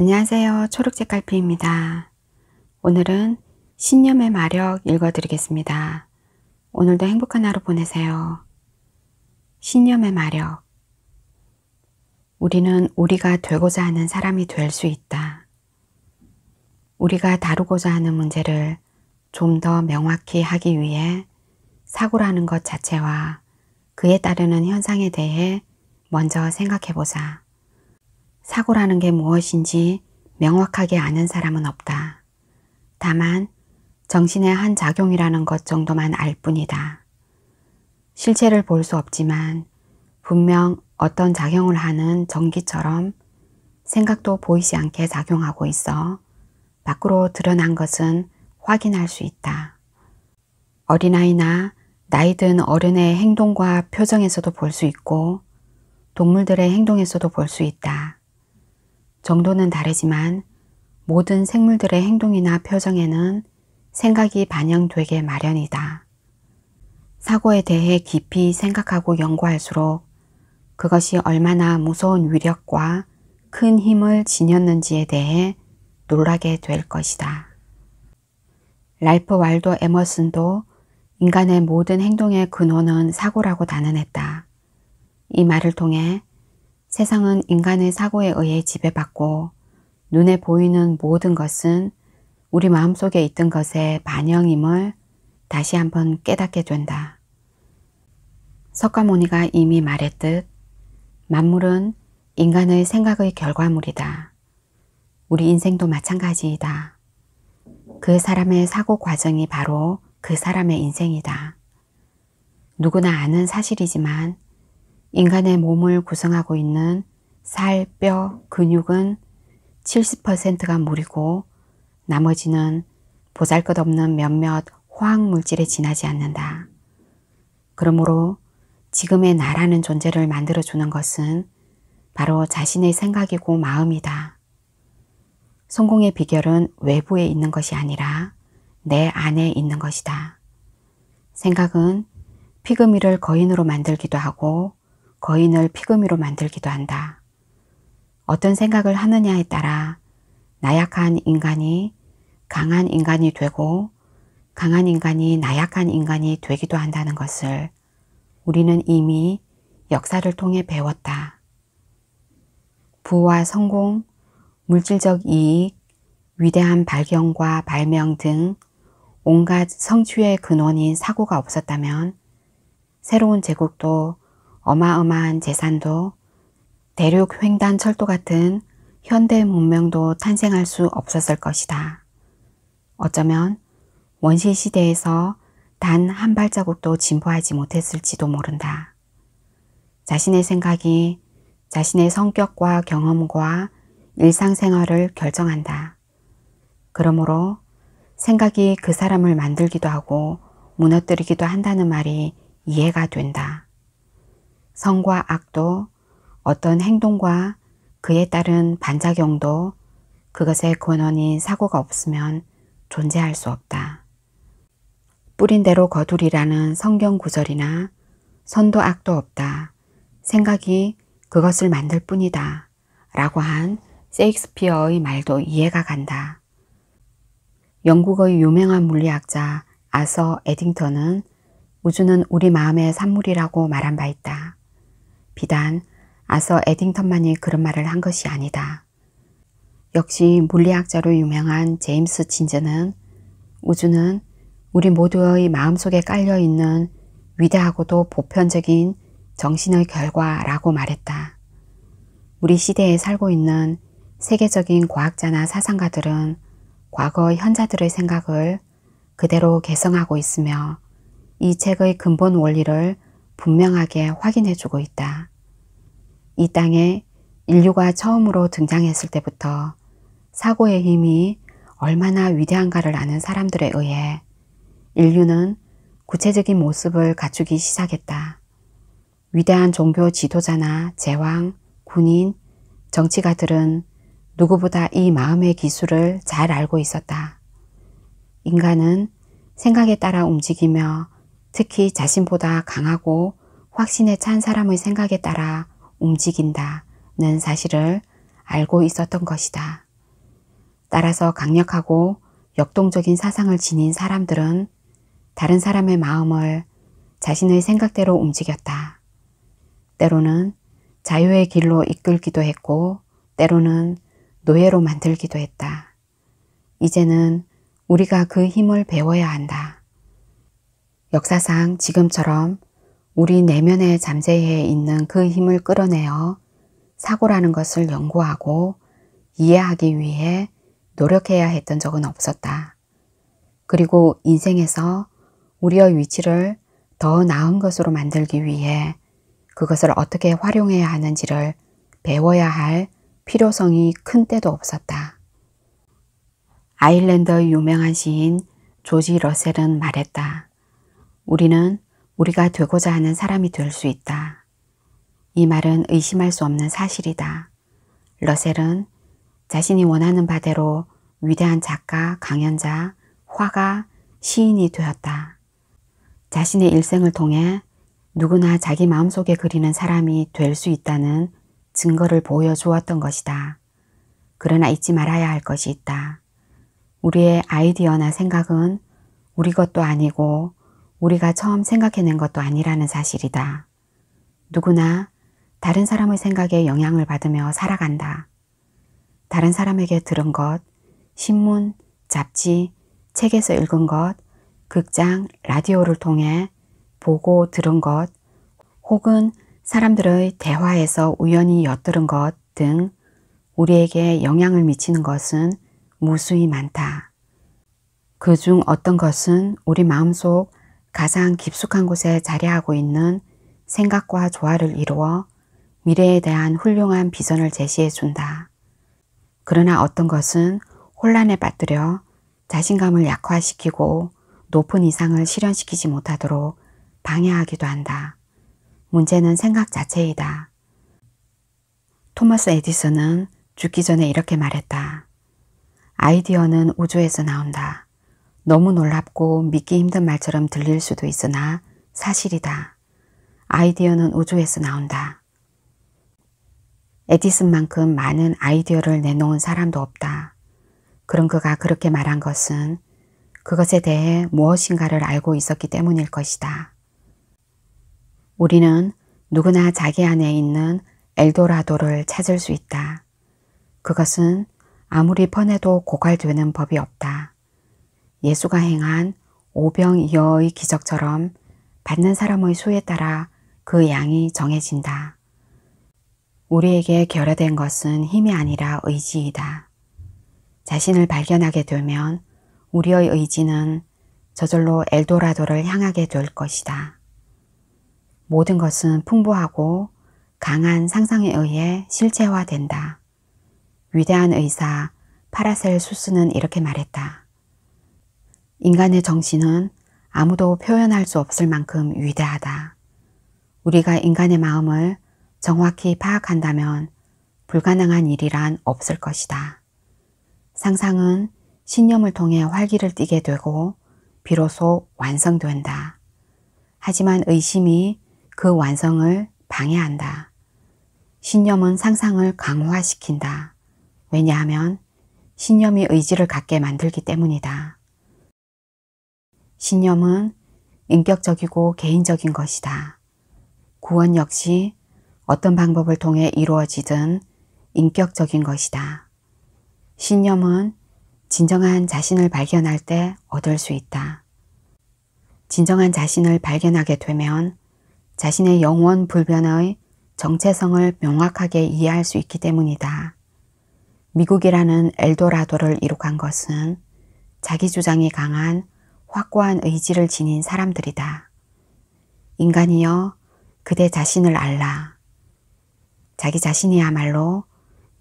안녕하세요. 초록색깔피입니다. 오늘은 신념의 마력 읽어드리겠습니다. 오늘도 행복한 하루 보내세요. 신념의 마력. 우리는 우리가 되고자 하는 사람이 될 수 있다. 우리가 다루고자 하는 문제를 좀 더 명확히 하기 위해 사고라는 것 자체와 그에 따르는 현상에 대해 먼저 생각해보자. 사고라는 게 무엇인지 명확하게 아는 사람은 없다. 다만 정신의 한 작용이라는 것 정도만 알 뿐이다. 실체를 볼 수 없지만 분명 어떤 작용을 하는 전기처럼 생각도 보이지 않게 작용하고 있어 밖으로 드러난 것은 확인할 수 있다. 어린아이나 나이 든 어른의 행동과 표정에서도 볼 수 있고 동물들의 행동에서도 볼 수 있다. 정도는 다르지만 모든 생물들의 행동이나 표정에는 생각이 반영되게 마련이다. 사고에 대해 깊이 생각하고 연구할수록 그것이 얼마나 무서운 위력과 큰 힘을 지녔는지에 대해 놀라게 될 것이다. 랄프 waldo 에머슨도 인간의 모든 행동의 근원은 사고라고 단언했다. 이 말을 통해 세상은 인간의 사고에 의해 지배받고 눈에 보이는 모든 것은 우리 마음속에 있던 것의 반영임을 다시 한번 깨닫게 된다. 석가모니가 이미 말했듯 만물은 인간의 생각의 결과물이다. 우리 인생도 마찬가지이다. 그 사람의 사고 과정이 바로 그 사람의 인생이다. 누구나 아는 사실이지만 인간의 몸을 구성하고 있는 살, 뼈, 근육은 70%가 물이고 나머지는 보잘것없는 몇몇 화학물질에 지나지 않는다. 그러므로 지금의 나라는 존재를 만들어주는 것은 바로 자신의 생각이고 마음이다. 성공의 비결은 외부에 있는 것이 아니라 내 안에 있는 것이다. 생각은 피그미를 거인으로 만들기도 하고 거인을 피그미로 만들기도 한다. 어떤 생각을 하느냐에 따라 나약한 인간이 강한 인간이 되고 강한 인간이 나약한 인간이 되기도 한다는 것을 우리는 이미 역사를 통해 배웠다. 부와 성공, 물질적 이익, 위대한 발견과 발명 등 온갖 성취의 근원인 사고가 없었다면 새로운 제국도 어마어마한 재산도 대륙 횡단 철도 같은 현대 문명도 탄생할 수 없었을 것이다. 어쩌면 원시 시대에서 단 한 발자국도 진보하지 못했을지도 모른다. 자신의 생각이 자신의 성격과 경험과 일상생활을 결정한다. 그러므로 생각이 그 사람을 만들기도 하고 무너뜨리기도 한다는 말이 이해가 된다. 선과 악도 어떤 행동과 그에 따른 반작용도 그것의 근원인 사고가 없으면 존재할 수 없다. 뿌린 대로 거두리라는 성경 구절이나 선도 악도 없다. 생각이 그것을 만들 뿐이다. 라고 한 셰익스피어의 말도 이해가 간다. 영국의 유명한 물리학자 아서 에딩턴은 우주는 우리 마음의 산물이라고 말한 바 있다. 비단 아서 에딩턴만이 그런 말을 한 것이 아니다. 역시 물리학자로 유명한 제임스 진즈는 우주는 우리 모두의 마음속에 깔려있는 위대하고도 보편적인 정신의 결과라고 말했다. 우리 시대에 살고 있는 세계적인 과학자나 사상가들은 과거 현자들의 생각을 그대로 개성하고 있으며 이 책의 근본 원리를 분명하게 확인해주고 있다. 이 땅에 인류가 처음으로 등장했을 때부터 사고의 힘이 얼마나 위대한가를 아는 사람들에 의해 인류는 구체적인 모습을 갖추기 시작했다. 위대한 종교 지도자나 제왕, 군인, 정치가들은 누구보다 이 마음의 기술을 잘 알고 있었다. 인간은 생각에 따라 움직이며 특히 자신보다 강하고 확신에 찬 사람의 생각에 따라 움직인다는 사실을 알고 있었던 것이다. 따라서 강력하고 역동적인 사상을 지닌 사람들은 다른 사람의 마음을 자신의 생각대로 움직였다. 때로는 자유의 길로 이끌기도 했고 때로는 노예로 만들기도 했다. 이제는 우리가 그 힘을 배워야 한다. 역사상 지금처럼 우리 내면에 잠재해 있는 그 힘을 끌어내어 사고라는 것을 연구하고 이해하기 위해 노력해야 했던 적은 없었다. 그리고 인생에서 우리의 위치를 더 나은 것으로 만들기 위해 그것을 어떻게 활용해야 하는지를 배워야 할 필요성이 큰 때도 없었다. 아일랜드의 유명한 시인 조지 러셀은 말했다. 우리는 우리가 되고자 하는 사람이 될 수 있다. 이 말은 의심할 수 없는 사실이다. 러셀은 자신이 원하는 바대로 위대한 작가, 강연자, 화가, 시인이 되었다. 자신의 일생을 통해 누구나 자기 마음속에 그리는 사람이 될 수 있다는 증거를 보여주었던 것이다. 그러나 잊지 말아야 할 것이 있다. 우리의 아이디어나 생각은 우리 것도 아니고 우리가 처음 생각해낸 것도 아니라는 사실이다. 누구나 다른 사람의 생각에 영향을 받으며 살아간다. 다른 사람에게 들은 것, 신문, 잡지, 책에서 읽은 것, 극장, 라디오를 통해 보고 들은 것, 혹은 사람들의 대화에서 우연히 엿들은 것 등 우리에게 영향을 미치는 것은 무수히 많다. 그중 어떤 것은 우리 마음속 가장 깊숙한 곳에 자리하고 있는 생각과 조화를 이루어 미래에 대한 훌륭한 비전을 제시해 준다. 그러나 어떤 것은 혼란에 빠뜨려 자신감을 약화시키고 높은 이상을 실현시키지 못하도록 방해하기도 한다. 문제는 생각 자체이다. 토머스 에디슨은 죽기 전에 이렇게 말했다. 아이디어는 우주에서 나온다. 너무 놀랍고 믿기 힘든 말처럼 들릴 수도 있으나 사실이다. 아이디어는 우주에서 나온다. 에디슨만큼 많은 아이디어를 내놓은 사람도 없다. 그런 그가 그렇게 말한 것은 그것에 대해 무엇인가를 알고 있었기 때문일 것이다. 우리는 누구나 자기 안에 있는 엘도라도를 찾을 수 있다. 그것은 아무리 퍼내도 고갈되는 법이 없다. 예수가 행한 오병이어의 기적처럼 받는 사람의 수에 따라 그 양이 정해진다. 우리에게 결여된 것은 힘이 아니라 의지이다. 자신을 발견하게 되면 우리의 의지는 저절로 엘도라도를 향하게 될 것이다. 모든 것은 풍부하고 강한 상상에 의해 실체화된다. 위대한 의사 파라셀수스는 이렇게 말했다. 인간의 정신은 아무도 표현할 수 없을 만큼 위대하다. 우리가 인간의 마음을 정확히 파악한다면 불가능한 일이란 없을 것이다. 상상은 신념을 통해 활기를 띠게 되고 비로소 완성된다. 하지만 의심이 그 완성을 방해한다. 신념은 상상을 강화시킨다. 왜냐하면 신념이 의지를 갖게 만들기 때문이다. 신념은 인격적이고 개인적인 것이다. 구원 역시 어떤 방법을 통해 이루어지든 인격적인 것이다. 신념은 진정한 자신을 발견할 때 얻을 수 있다. 진정한 자신을 발견하게 되면 자신의 영원 불변의 정체성을 명확하게 이해할 수 있기 때문이다. 미국이라는 엘도라도를 이룩한 것은 자기 주장이 강한 확고한 의지를 지닌 사람들이다. 인간이여 그대 자신을 알라. 자기 자신이야말로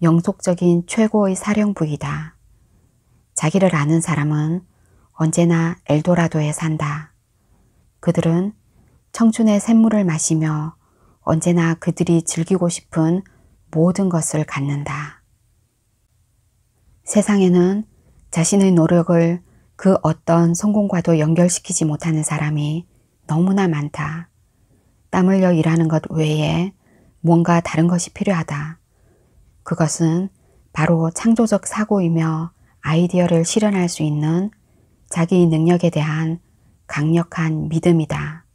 영속적인 최고의 사령부이다. 자기를 아는 사람은 언제나 엘도라도에 산다. 그들은 청춘의 샘물을 마시며 언제나 그들이 즐기고 싶은 모든 것을 갖는다. 세상에는 자신의 노력을 그 어떤 성공과도 연결시키지 못하는 사람이 너무나 많다. 땀 흘려 일하는 것 외에 뭔가 다른 것이 필요하다. 그것은 바로 창조적 사고이며 아이디어를 실현할 수 있는 자기 능력에 대한 강력한 믿음이다.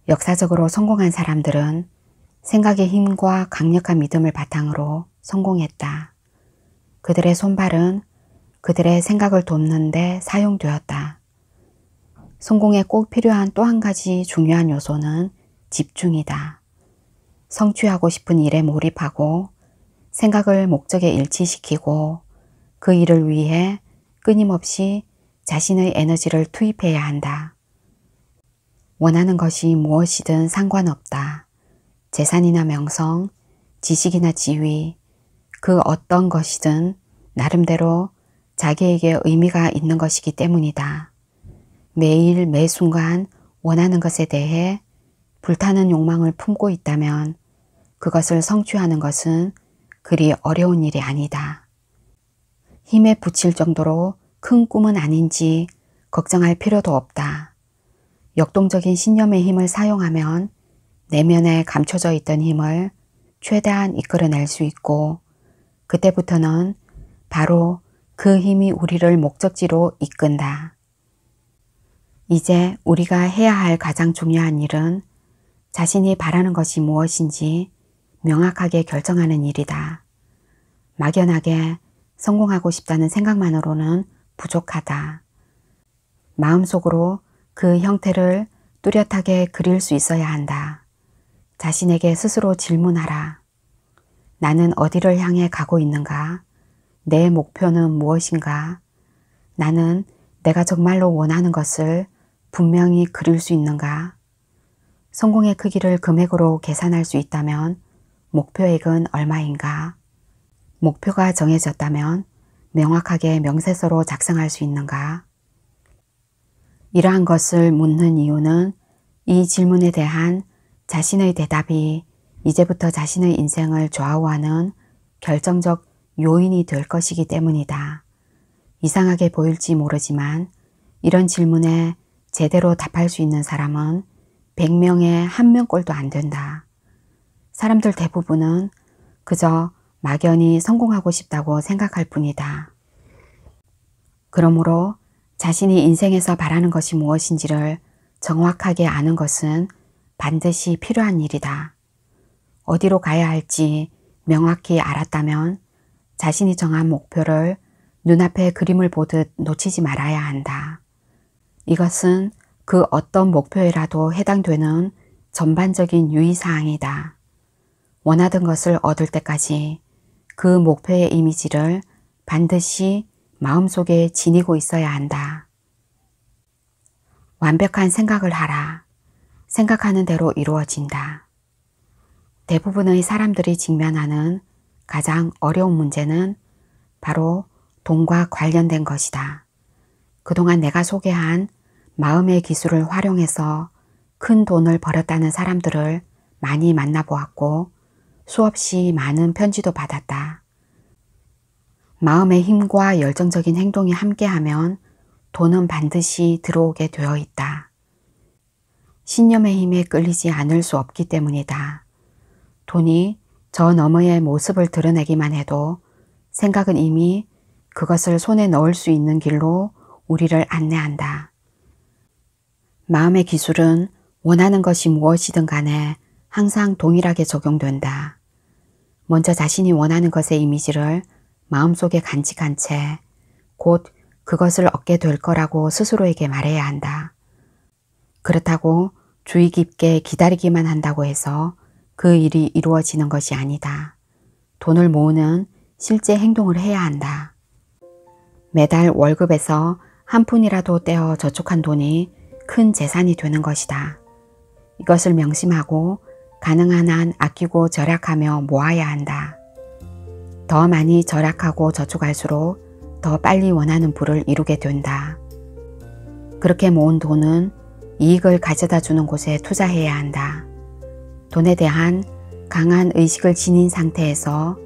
역사적으로 성공한 사람들은 생각의 힘과 강력한 믿음을 바탕으로 성공했다. 그들의 손발은 그들의 생각을 돕는 데 사용되었다. 성공에 꼭 필요한 또 한 가지 중요한 요소는 집중이다. 성취하고 싶은 일에 몰입하고 생각을 목적에 일치시키고 그 일을 위해 끊임없이 자신의 에너지를 투입해야 한다. 원하는 것이 무엇이든 상관없다. 재산이나 명성, 지식이나 지위, 그 어떤 것이든 나름대로 자기에게 의미가 있는 것이기 때문이다. 매일 매 순간 원하는 것에 대해 불타는 욕망을 품고 있다면 그것을 성취하는 것은 그리 어려운 일이 아니다. 힘에 부칠 정도로 큰 꿈은 아닌지 걱정할 필요도 없다. 역동적인 신념의 힘을 사용하면 내면에 감춰져 있던 힘을 최대한 이끌어낼 수 있고 그때부터는 바로 그 힘이 우리를 목적지로 이끈다. 이제 우리가 해야 할 가장 중요한 일은 자신이 바라는 것이 무엇인지 명확하게 결정하는 일이다. 막연하게 성공하고 싶다는 생각만으로는 부족하다. 마음속으로 그 형태를 뚜렷하게 그릴 수 있어야 한다. 자신에게 스스로 질문하라. 나는 어디를 향해 가고 있는가? 내 목표는 무엇인가? 나는 내가 정말로 원하는 것을 분명히 그릴 수 있는가? 성공의 크기를 금액으로 계산할 수 있다면 목표액은 얼마인가? 목표가 정해졌다면 명확하게 명세서로 작성할 수 있는가? 이러한 것을 묻는 이유는 이 질문에 대한 자신의 대답이 이제부터 자신의 인생을 좌우하는 결정적 요인이 될 것이기 때문이다. 이상하게 보일지 모르지만 이런 질문에 제대로 답할 수 있는 사람은 100명에 1명꼴도 안 된다. 사람들 대부분은 그저 막연히 성공하고 싶다고 생각할 뿐이다. 그러므로 자신이 인생에서 바라는 것이 무엇인지를 정확하게 아는 것은 반드시 필요한 일이다. 어디로 가야 할지 명확히 알았다면 자신이 정한 목표를 눈앞에 그림을 보듯 놓치지 말아야 한다. 이것은 그 어떤 목표에라도 해당되는 전반적인 유의사항이다. 원하던 것을 얻을 때까지 그 목표의 이미지를 반드시 마음속에 지니고 있어야 한다. 완벽한 생각을 하라. 생각하는 대로 이루어진다. 대부분의 사람들이 직면하는 가장 어려운 문제는 바로 돈과 관련된 것이다. 그동안 내가 소개한 마음의 기술을 활용해서 큰 돈을 벌었다는 사람들을 많이 만나보았고 수없이 많은 편지도 받았다. 마음의 힘과 열정적인 행동이 함께하면 돈은 반드시 들어오게 되어 있다. 신념의 힘에 끌리지 않을 수 없기 때문이다. 돈이 저 너머의 모습을 드러내기만 해도 생각은 이미 그것을 손에 넣을 수 있는 길로 우리를 안내한다. 마음의 기술은 원하는 것이 무엇이든 간에 항상 동일하게 적용된다. 먼저 자신이 원하는 것의 이미지를 마음속에 간직한 채 곧 그것을 얻게 될 거라고 스스로에게 말해야 한다. 그렇다고 주의 깊게 기다리기만 한다고 해서 그 일이 이루어지는 것이 아니다. 돈을 모으는 실제 행동을 해야 한다. 매달 월급에서 한 푼이라도 떼어 저축한 돈이 큰 재산이 되는 것이다. 이것을 명심하고 가능한 한 아끼고 절약하며 모아야 한다. 더 많이 절약하고 저축할수록 더 빨리 원하는 부를 이루게 된다. 그렇게 모은 돈은 이익을 가져다 주는 곳에 투자해야 한다. 돈에 대한 강한 의식을 지닌 상태에서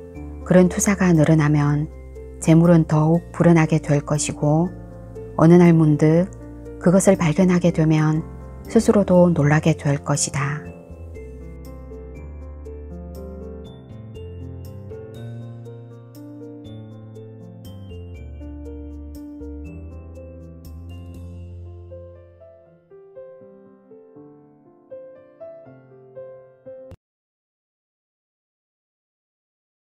그런 투자가 늘어나면 재물은 더욱 불어나게 될 것이고 어느 날 문득 그것을 발견하게 되면 스스로도 놀라게 될 것이다.